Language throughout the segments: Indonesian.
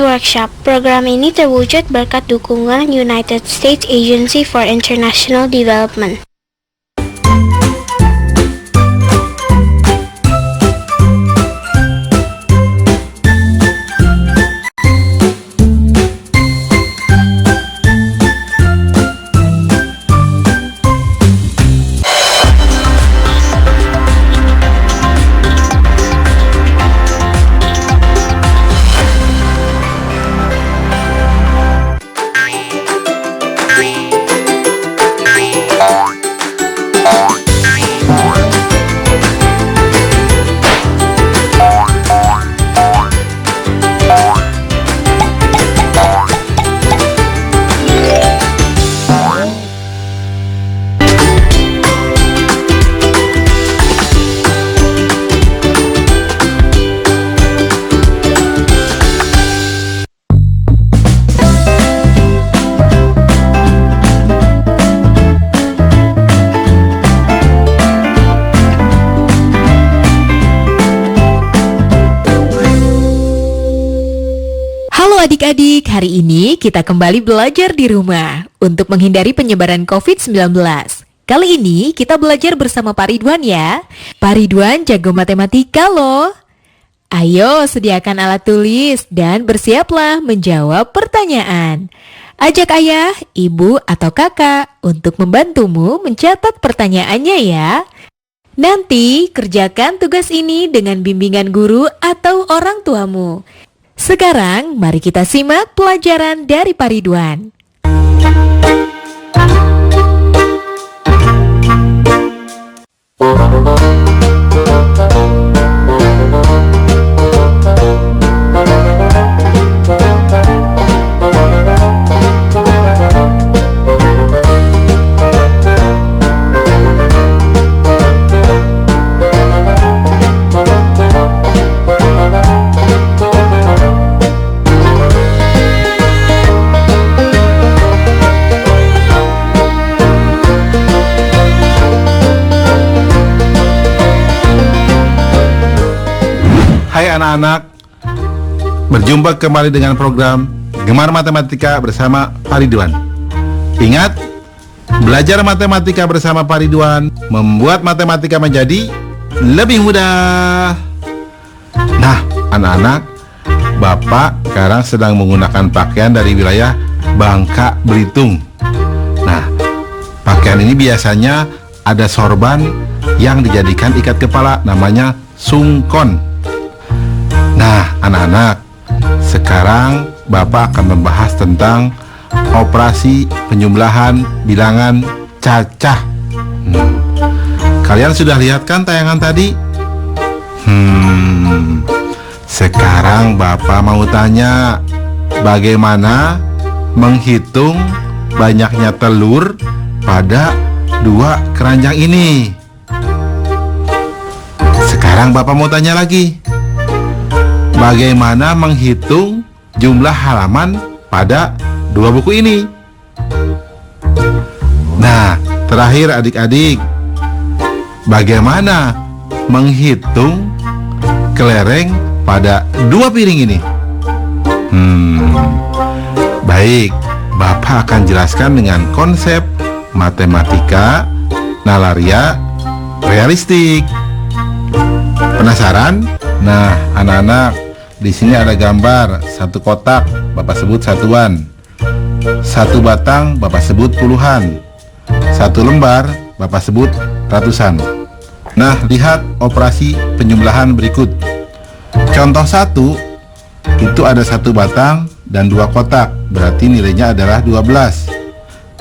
Workshop. Program ini terwujud berkat dukungan United States Agency for International Development. Adik-adik, hari ini kita kembali belajar di rumah untuk menghindari penyebaran COVID-19. Kali ini kita belajar bersama Pak Ridwan ya. Pak Ridwan jago matematika loh. Ayo sediakan alat tulis dan bersiaplah menjawab pertanyaan. Ajak ayah, ibu, atau kakak untuk membantumu mencatat pertanyaannya ya. Nanti kerjakan tugas ini dengan bimbingan guru atau orang tuamu. Sekarang mari kita simak pelajaran dari Pak Ridwan. Hai anak-anak, berjumpa kembali dengan program Gemar Matematika bersama Pak Ridwan. Ingat, belajar matematika bersama Pak Ridwan membuat matematika menjadi lebih mudah. Nah, anak-anak, Bapak sekarang sedang menggunakan pakaian dari wilayah Bangka Belitung. Nah, pakaian ini biasanya ada sorban yang dijadikan ikat kepala, namanya sungkon. Nah, anak-anak, sekarang Bapak akan membahas tentang operasi penjumlahan bilangan cacah. Kalian sudah lihat kan tayangan tadi? Sekarang Bapak mau tanya, bagaimana menghitung banyaknya telur pada dua keranjang ini? Sekarang Bapak mau tanya lagi, bagaimana menghitung jumlah halaman pada dua buku ini? Nah, terakhir adik-adik, bagaimana menghitung kelereng pada dua piring ini? Baik, Bapak akan jelaskan dengan konsep matematika nalaria realistik. Penasaran? Nah, anak-anak, di sini ada gambar satu kotak, Bapak sebut satuan. Satu batang, Bapak sebut puluhan. Satu lembar, Bapak sebut ratusan. Nah, lihat operasi penjumlahan berikut. Contoh 1, itu ada satu batang dan dua kotak, berarti nilainya adalah 12.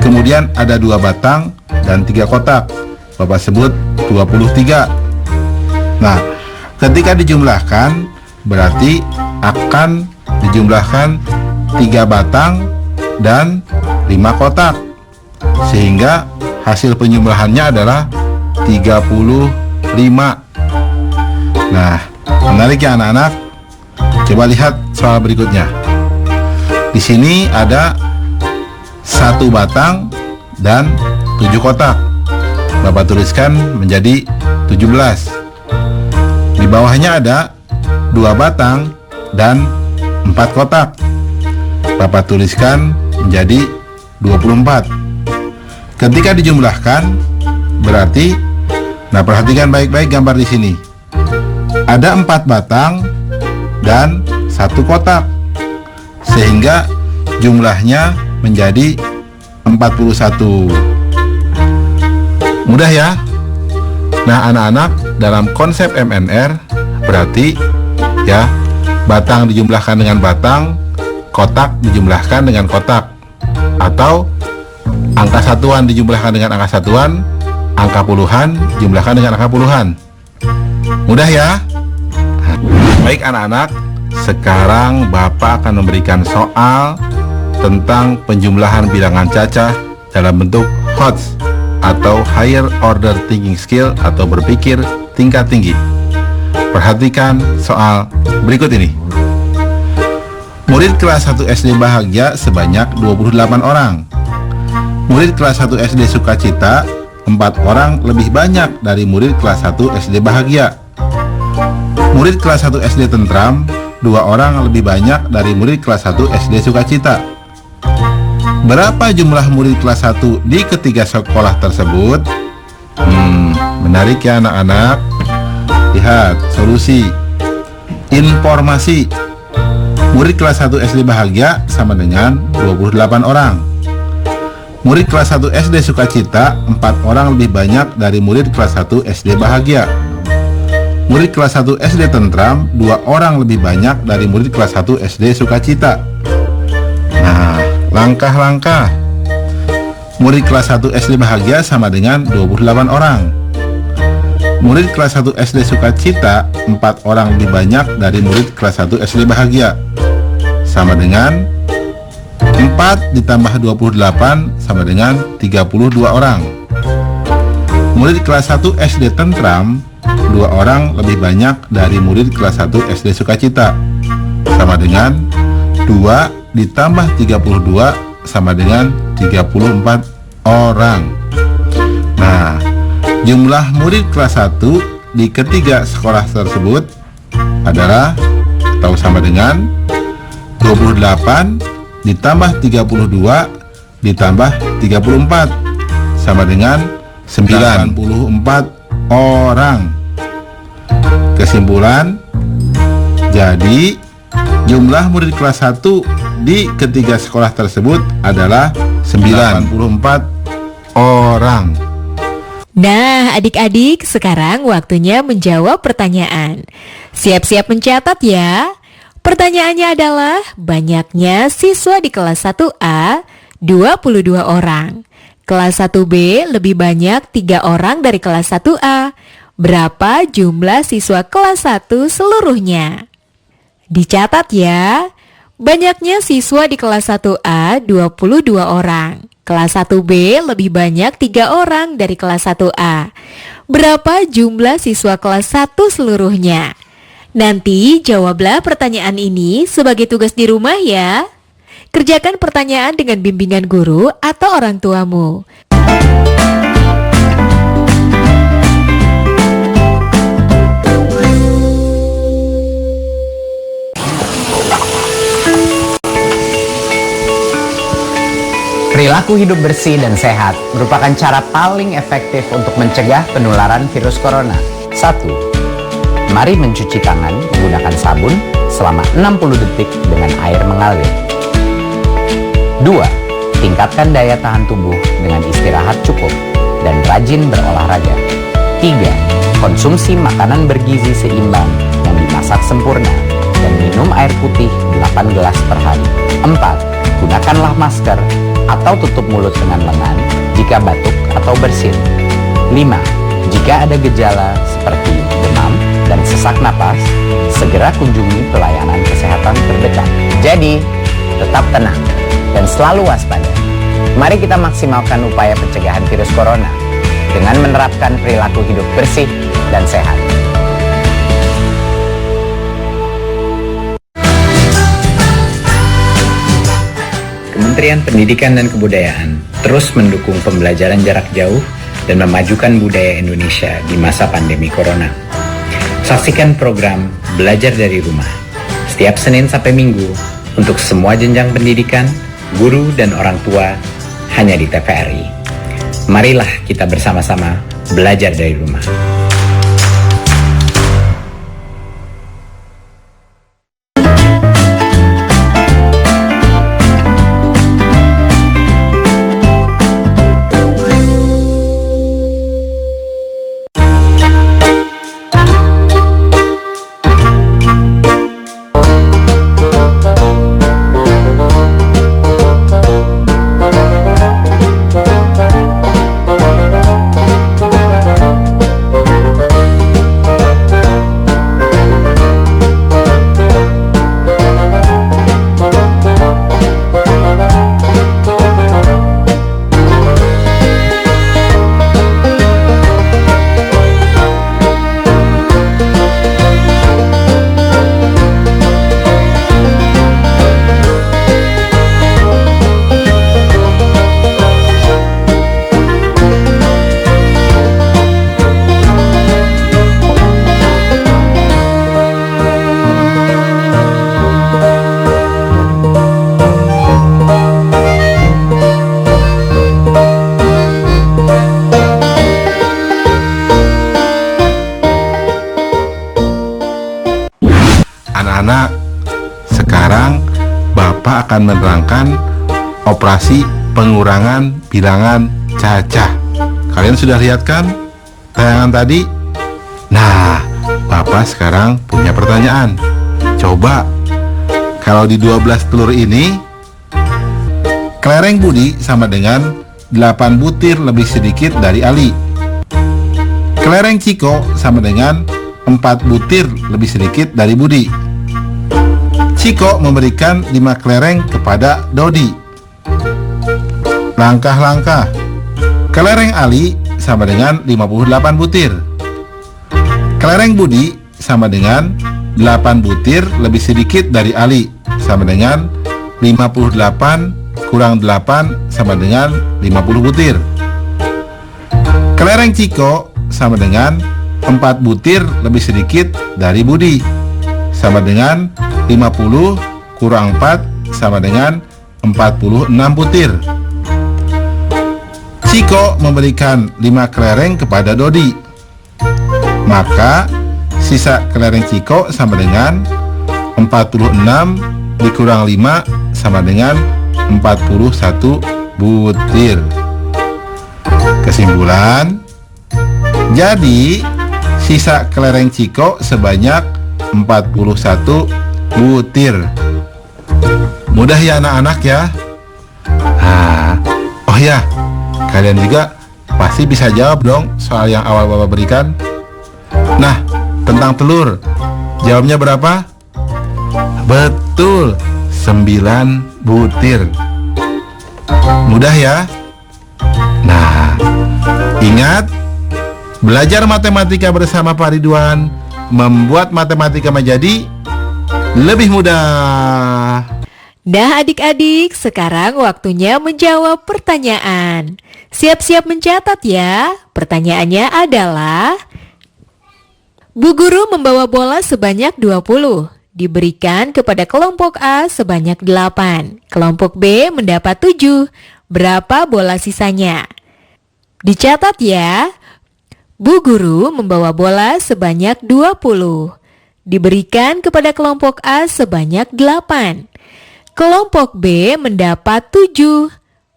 Kemudian ada dua batang dan tiga kotak, Bapak sebut 23. Nah, ketika dijumlahkan, berarti akan dijumlahkan 3 batang dan 5 kotak, sehingga hasil penjumlahannya adalah 35. Nah, menarik ya anak-anak? Coba lihat soal berikutnya. Di sini ada 1 batang dan 7 kotak. Bapak tuliskan menjadi 17. Di bawahnya ada 2 batang dan 4 kotak. Bapak tuliskan menjadi 24. Ketika dijumlahkan, berarti, nah perhatikan baik-baik gambar di sini. Ada 4 batang dan 1 kotak, sehingga jumlahnya menjadi 41. Mudah ya? Nah anak-anak, dalam konsep MNR berarti ya, batang dijumlahkan dengan batang, kotak dijumlahkan dengan kotak, atau angka satuan dijumlahkan dengan angka satuan, angka puluhan dijumlahkan dengan angka puluhan. Mudah ya? Baik anak-anak, sekarang Bapak akan memberikan soal tentang penjumlahan bilangan cacah dalam bentuk HOTS atau Higher Order Thinking Skill atau berpikir tingkat tinggi. Perhatikan soal berikut ini. Murid kelas 1 SD bahagia sebanyak 28 orang. Murid kelas 1 SD sukacita 4 orang lebih banyak dari murid kelas 1 SD bahagia. Murid kelas 1 SD tentram 2 orang lebih banyak dari murid kelas 1 SD sukacita. Berapa jumlah murid kelas 1 di ketiga sekolah tersebut? Menarik ya anak-anak. Lihat solusi. Informasi. Murid kelas 1 SD bahagia sama dengan 28 orang. Murid kelas 1 SD sukacita 4 orang lebih banyak dari murid kelas 1 SD bahagia. Murid kelas 1 SD tentram 2 orang lebih banyak dari murid kelas 1 SD sukacita. Nah, langkah-langkah. Murid kelas 1 SD bahagia sama dengan 28 orang. Murid kelas 1 SD sukacita 4 orang lebih banyak dari murid kelas 1 SD bahagia, sama dengan 4 ditambah 28 sama dengan 32 orang. Murid kelas 1 SD tentram 2 orang lebih banyak dari murid kelas 1 SD sukacita, sama dengan 2 ditambah 32 sama dengan 34 orang. Nah, jumlah murid kelas 1 di ketiga sekolah tersebut adalah atau sama dengan 28 ditambah 32 ditambah 34 sama dengan 94 orang. Kesimpulan, jadi jumlah murid kelas 1 di ketiga sekolah tersebut adalah 94 orang. Nah, adik-adik, sekarang waktunya menjawab pertanyaan. Siap-siap mencatat ya. Pertanyaannya adalah, banyaknya siswa di kelas 1A 22 orang. Kelas 1B lebih banyak 3 orang dari kelas 1A. Berapa jumlah siswa kelas 1 seluruhnya? Dicatat ya. Banyaknya siswa di kelas 1A 22 orang. Kelas 1B lebih banyak 3 orang dari kelas 1A. Berapa jumlah siswa kelas 1 seluruhnya? Nanti jawablah pertanyaan ini sebagai tugas di rumah ya. Kerjakan pertanyaan dengan bimbingan guru atau orang tuamu. Perilaku hidup bersih dan sehat merupakan cara paling efektif untuk mencegah penularan virus corona. 1. Mari mencuci tangan menggunakan sabun selama 60 detik dengan air mengalir. 2. Tingkatkan daya tahan tubuh dengan istirahat cukup dan rajin berolahraga. 3. Konsumsi makanan bergizi seimbang yang dimasak sempurna dan minum air putih 8 gelas per hari. 4. Gunakanlah masker atau tutup mulut dengan lengan jika batuk atau bersin. 5. Jika ada gejala seperti demam dan sesak napas, segera kunjungi pelayanan kesehatan terdekat. Jadi, tetap tenang dan selalu waspada. Mari kita maksimalkan upaya pencegahan virus corona dengan menerapkan perilaku hidup bersih dan sehat. Kementerian Pendidikan dan Kebudayaan terus mendukung pembelajaran jarak jauh dan memajukan budaya Indonesia di masa pandemi corona. Saksikan program Belajar dari Rumah setiap Senin sampai Minggu untuk semua jenjang pendidikan, guru dan orang tua hanya di TVRI. Marilah kita bersama-sama belajar dari rumah. Anak-anak, sekarang Bapak akan menerangkan operasi pengurangan bilangan cacah. Kalian sudah lihat kan tayangan tadi? Nah, Bapak sekarang punya pertanyaan. Coba, kalau di 12 telur ini, kelereng Budi sama dengan 8 butir lebih sedikit dari Ali. Kelereng Ciko sama dengan 4 butir lebih sedikit dari Budi. Ciko memberikan 5 kelereng kepada Dodi. Langkah-langkah. Kelereng Ali sama dengan 58 butir. Kelereng Budi sama dengan 8 butir lebih sedikit dari Ali, sama dengan 58 kurang 8 sama dengan 50 butir. Kelereng Ciko sama dengan 4 butir lebih sedikit dari Budi, sama dengan 50 kurang 4 sama dengan 46 butir. Ciko memberikan 5 kelereng kepada Dodi. Maka sisa kelereng Ciko sama dengan 46 dikurang 5 sama dengan 41 butir. Kesimpulan, jadi sisa kelereng Ciko sebanyak 41 butir. Mudah ya anak-anak ya. Oh ya, kalian juga pasti bisa jawab dong soal yang awal Bapak berikan. Nah, tentang telur, jawabnya berapa? Betul, 9 butir. Mudah ya. Nah, ingat, belajar matematika bersama Pak Ridwan membuat matematika menjadi lebih mudah. Nah adik-adik, sekarang waktunya menjawab pertanyaan. Siap-siap mencatat ya. Pertanyaannya adalah, Bu Guru membawa bola sebanyak 20, diberikan kepada kelompok A sebanyak 8. Kelompok B mendapat 7. Berapa bola sisanya? Dicatat ya. Bu Guru membawa bola sebanyak 20, diberikan kepada kelompok A sebanyak 8. Kelompok B mendapat 7.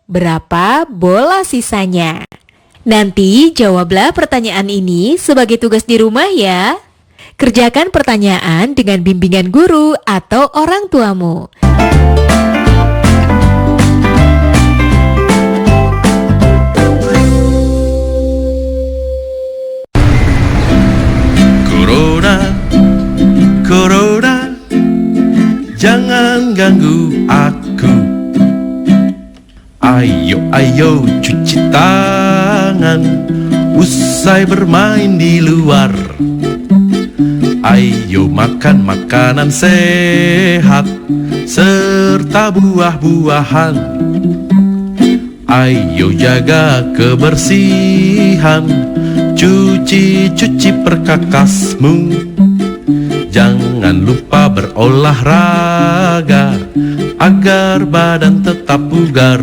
Berapa bola sisanya? Nanti jawablah pertanyaan ini sebagai tugas di rumah ya. Kerjakan pertanyaan dengan bimbingan guru atau orang tuamu. Corona, jangan ganggu aku. Ayo, ayo cuci tangan, usai bermain di luar. Ayo makan makanan sehat, serta buah-buahan. Ayo jaga kebersihan, cuci-cuci perkakasmu. Jangan jangan lupa berolahraga agar badan tetap bugar.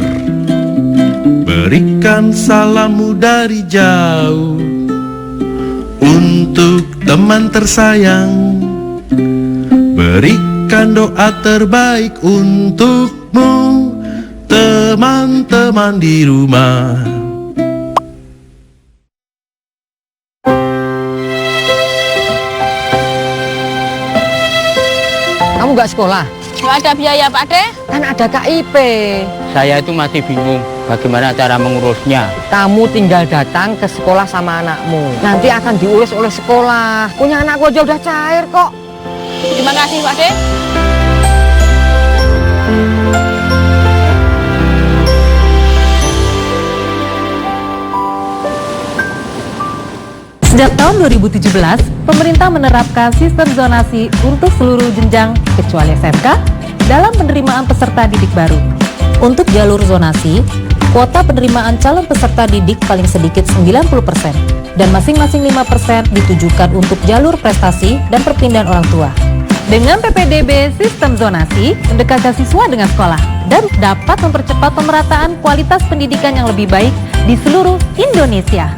Berikan salammu dari jauh untuk teman tersayang. Berikan doa terbaik untukmu, teman-teman di rumah. Kamu nggak sekolah? Nggak ada biaya, Pak De. Kan ada KIP. Saya itu masih bingung bagaimana cara mengurusnya. Kamu tinggal datang ke sekolah sama anakmu. Nanti akan diurus oleh sekolah. Punya anakku aja udah cair kok. Terima kasih, Pak De. Sejak tahun 2017, pemerintah menerapkan sistem zonasi untuk seluruh jenjang kecuali SMK dalam penerimaan peserta didik baru. Untuk jalur zonasi, kuota penerimaan calon peserta didik paling sedikit 90% dan masing-masing 5% ditujukan untuk jalur prestasi dan perpindahan orang tua. Dengan PPDB sistem zonasi, mendekatkan siswa dengan sekolah dan dapat mempercepat pemerataan kualitas pendidikan yang lebih baik di seluruh Indonesia.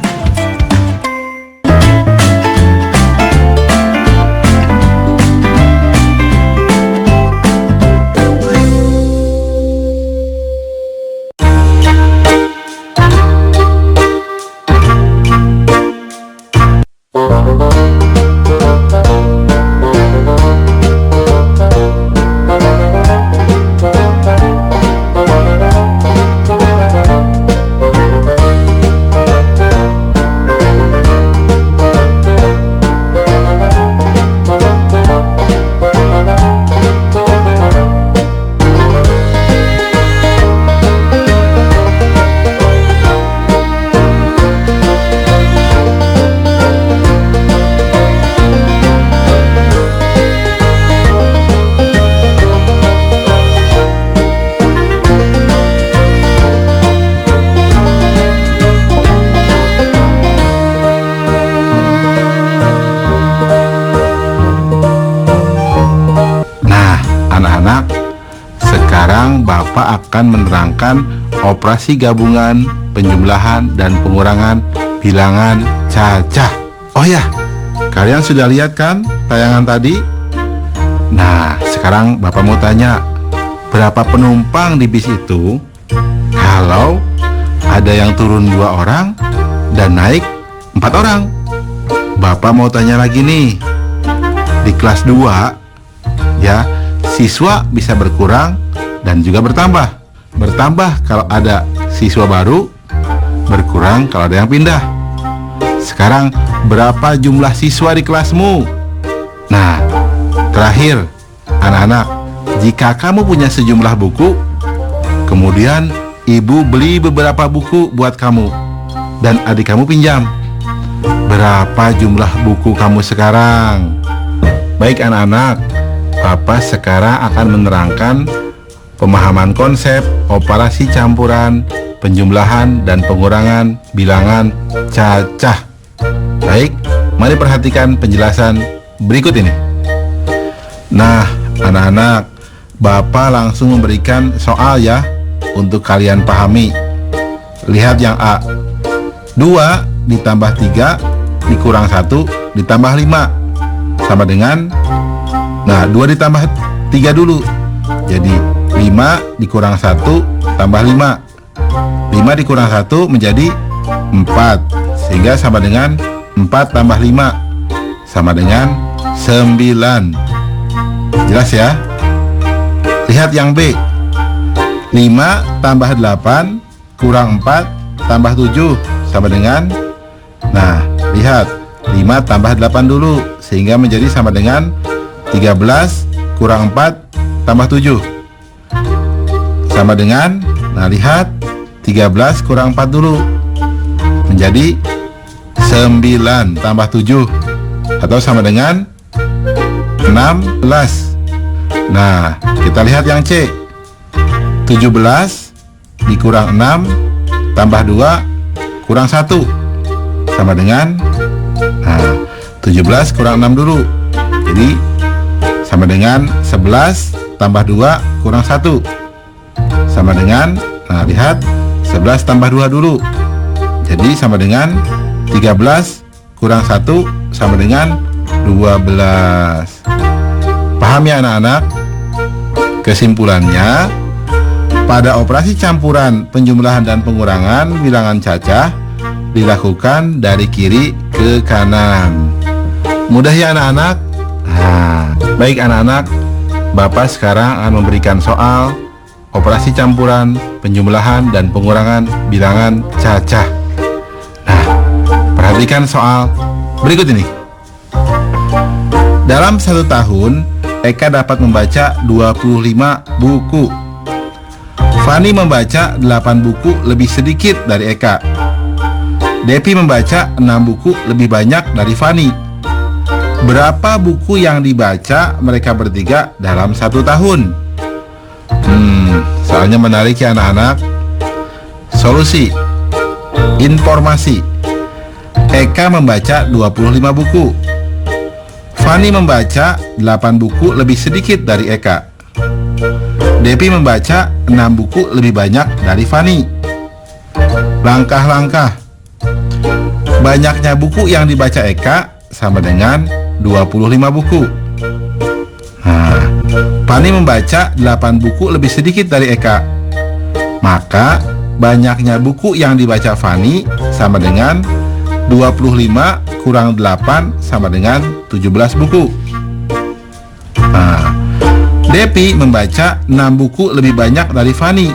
Anak-anak, sekarang Bapak akan menerangkan operasi gabungan, penjumlahan, dan pengurangan bilangan cacah. Oh ya, kalian sudah lihat kan tayangan tadi? Nah, sekarang Bapak mau tanya, berapa penumpang di bis itu kalau ada yang turun 2 orang dan naik 4 orang? Bapak mau tanya lagi nih, di kelas 2 ya, siswa bisa berkurang dan juga bertambah. Bertambah kalau ada siswa baru, berkurang kalau ada yang pindah. Sekarang berapa jumlah siswa di kelasmu? Nah, terakhir, anak-anak, jika kamu punya sejumlah buku, kemudian ibu beli beberapa buku buat kamu dan adik kamu pinjam, berapa jumlah buku kamu sekarang? Baik anak-anak, Papa sekarang akan menerangkan pemahaman konsep operasi campuran, penjumlahan, dan pengurangan bilangan cacah. Baik, mari perhatikan penjelasan berikut ini. Nah, anak-anak, Bapak langsung memberikan soal ya, untuk kalian pahami. Lihat yang A. 2 ditambah 3 dikurang 1 ditambah 5 sama dengan, nah 2 ditambah 3 dulu, jadi 5 dikurang 1 tambah 5. 5 dikurang 1 menjadi 4, sehingga sama dengan 4 tambah 5 sama dengan 9. Jelas ya? Lihat yang B. 5 tambah 8 kurang 4 tambah 7 sama dengan, nah lihat, 5 tambah 8 dulu, sehingga menjadi sama dengan 13 kurang 4 tambah 7 sama dengan, nah lihat, 13 kurang 4 dulu menjadi 9 tambah 7 atau sama dengan 16. Nah, kita lihat yang C. 17 dikurang 6 tambah 2 kurang 1 sama dengan, nah 17 kurang 6 dulu, jadi sama dengan 11 tambah 2 kurang 1 sama dengan, nah lihat, 11 tambah 2 dulu, jadi sama dengan 13 kurang 1 sama dengan 12. Paham ya anak-anak? Kesimpulannya, pada operasi campuran penjumlahan dan pengurangan bilangan cacah dilakukan dari kiri ke kanan. Mudah ya anak-anak? Nah, baik anak-anak, Bapak sekarang akan memberikan soal operasi campuran, penjumlahan, dan pengurangan bilangan cacah. Nah, perhatikan soal berikut ini. Dalam 1 tahun, Eka dapat membaca 25 buku. Fani membaca 8 buku lebih sedikit dari Eka. Depi membaca 6 buku lebih banyak dari Fani. Berapa buku yang dibaca mereka bertiga dalam 1 tahun? Soalnya menarik ya anak-anak. Solusi. Informasi. Eka membaca 25 buku. Fani membaca 8 buku lebih sedikit dari Eka. Depi membaca 6 buku lebih banyak dari Fani. Langkah-langkah. Banyaknya buku yang dibaca Eka sama dengan 25 buku. Nah, Fani membaca 8 buku lebih sedikit dari Eka. Maka banyaknya buku yang dibaca Fani sama dengan 25 kurang 8 sama dengan 17 buku. Nah, Depi membaca 6 buku lebih banyak dari Fani.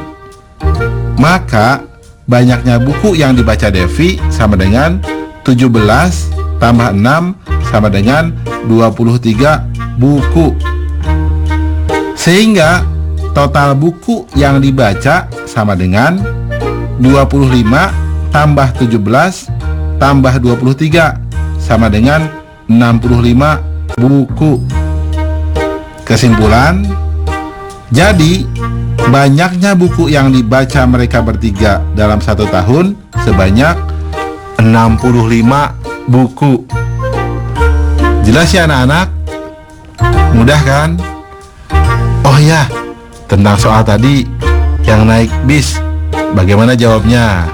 Maka banyaknya buku yang dibaca Devi sama dengan 17 tambah 6 sama dengan 23 buku. Sehingga total buku yang dibaca sama dengan 25 tambah 17 tambah 23 sama dengan 65 buku. Kesimpulan, jadi banyaknya buku yang dibaca mereka bertiga dalam 1 tahun sebanyak 65 buku. Jelas ya anak-anak? Mudah kan? Oh ya, tentang soal tadi yang naik bis, bagaimana jawabnya?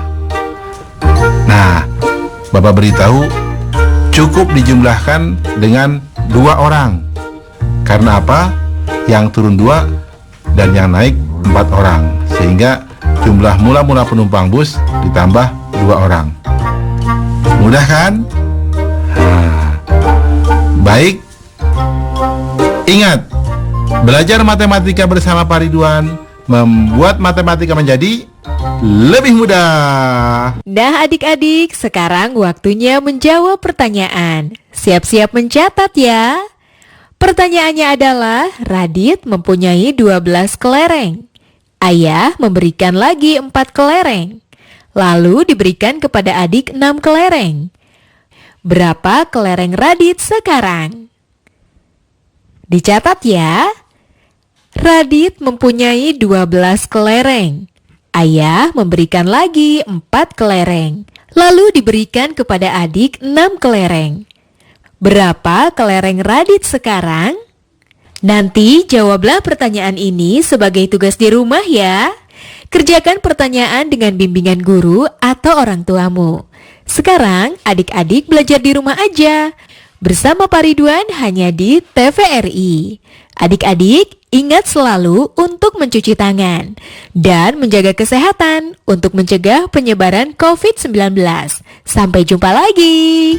Nah, Bapak beritahu cukup dijumlahkan dengan 2 orang. Karena apa? Yang turun 2 dan yang naik 4 orang. Sehingga jumlah mula-mula penumpang bus ditambah 2 orang. Mudah kan? Nah, baik. Ingat, belajar matematika bersama Pak Ridwan membuat matematika menjadi lebih mudah. Nah adik-adik, sekarang waktunya menjawab pertanyaan. Siap-siap mencatat ya. Pertanyaannya adalah, Radit mempunyai 12 kelereng. Ayah memberikan lagi 4 kelereng. Lalu diberikan kepada adik 6 kelereng. Berapa kelereng Radit sekarang? Dicatat ya. Radit mempunyai 12 kelereng. Ayah memberikan lagi 4 kelereng. Lalu diberikan kepada adik 6 kelereng. Berapa kelereng Radit sekarang? Nanti jawablah pertanyaan ini sebagai tugas di rumah ya. Kerjakan pertanyaan dengan bimbingan guru atau orang tuamu. Sekarang adik-adik belajar di rumah aja. Bersama Pak Ridwan hanya di TVRI. Adik-adik ingat selalu untuk mencuci tangan dan menjaga kesehatan untuk mencegah penyebaran COVID-19. Sampai jumpa lagi.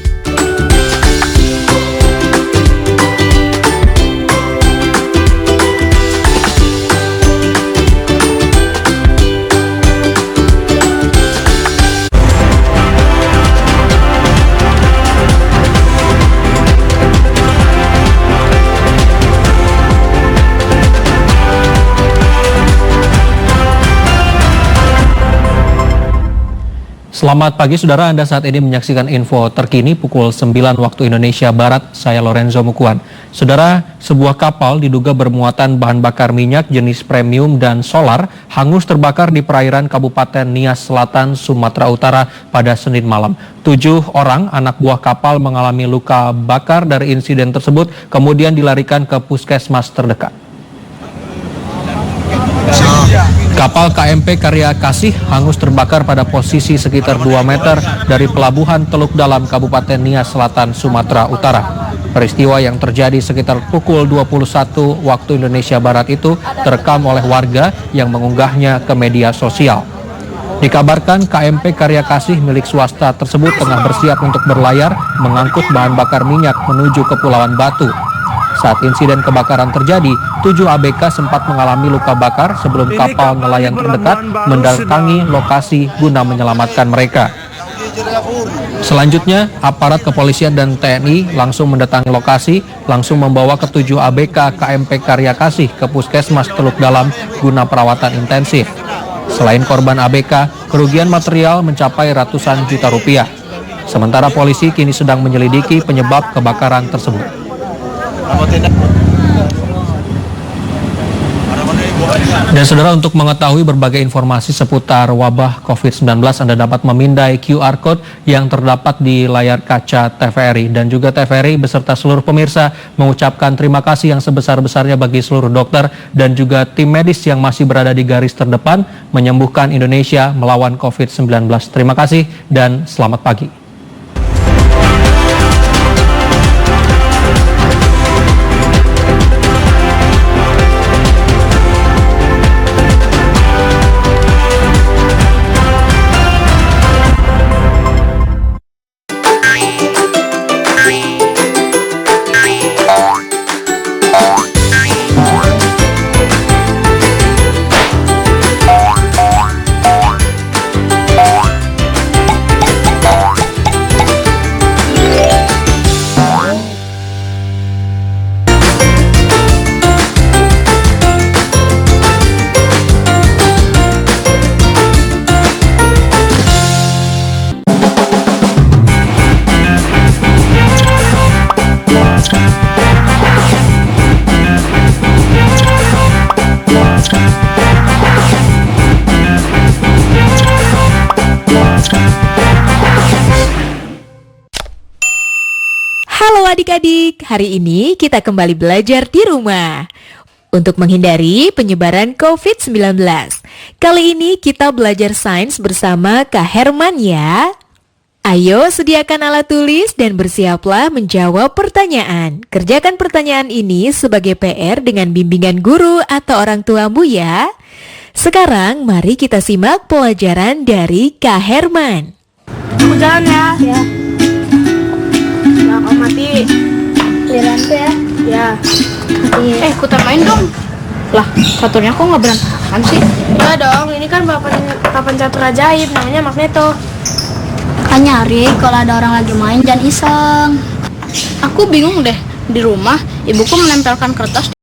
Selamat pagi saudara, Anda saat ini menyaksikan info terkini pukul 9 waktu Indonesia Barat. Saya Lorenzo Mukuan. Saudara, sebuah kapal diduga bermuatan bahan bakar minyak jenis premium dan solar hangus terbakar di perairan Kabupaten Nias Selatan, Sumatera Utara pada Senin malam. 7 orang anak buah kapal mengalami luka bakar dari insiden tersebut, kemudian dilarikan ke puskesmas terdekat. Kapal KMP Karya Kasih hangus terbakar pada posisi sekitar 2 meter dari pelabuhan Teluk Dalam, Kabupaten Nias Selatan, Sumatera Utara. Peristiwa yang terjadi sekitar pukul 21 waktu Indonesia Barat itu terekam oleh warga yang mengunggahnya ke media sosial. Dikabarkan KMP Karya Kasih milik swasta tersebut tengah bersiap untuk berlayar mengangkut bahan bakar minyak menuju Kepulauan Batu. Saat insiden kebakaran terjadi, 7 ABK sempat mengalami luka bakar sebelum kapal nelayan terdekat mendatangi lokasi guna menyelamatkan mereka. Selanjutnya, aparat kepolisian dan TNI langsung mendatangi lokasi, langsung membawa ke-7 ABK KMP Karya Kasih ke Puskesmas Teluk Dalam guna perawatan intensif. Selain korban ABK, kerugian material mencapai ratusan juta rupiah. Sementara polisi kini sedang menyelidiki penyebab kebakaran tersebut. Dan saudara, untuk mengetahui berbagai informasi seputar wabah COVID-19, Anda dapat memindai QR Code yang terdapat di layar kaca TVRI. Dan juga TVRI beserta seluruh pemirsa mengucapkan terima kasih yang sebesar-besarnya bagi seluruh dokter dan juga tim medis yang masih berada di garis terdepan menyembuhkan Indonesia melawan COVID-19. Terima kasih dan selamat pagi. Halo adik-adik, hari ini kita kembali belajar di rumah untuk menghindari penyebaran COVID-19. Kali ini kita belajar sains bersama Kak Herman ya. Ayo sediakan alat tulis dan bersiaplah menjawab pertanyaan. Kerjakan pertanyaan ini sebagai PR dengan bimbingan guru atau orang tuamu ya. Sekarang mari kita simak pelajaran dari Kak Herman. Aku jalan ya. Ya. Nah, kau mati. Lampu ya. Ya. Iya. Ikutan main dong. Lah, caturnya kok nggak berantakan sih? Ya dong, ini kan papan catur ajaib, namanya Magneto. Kan nyari kalau ada orang lagi main, jangan iseng. Aku bingung deh, di rumah ibuku menempelkan kertas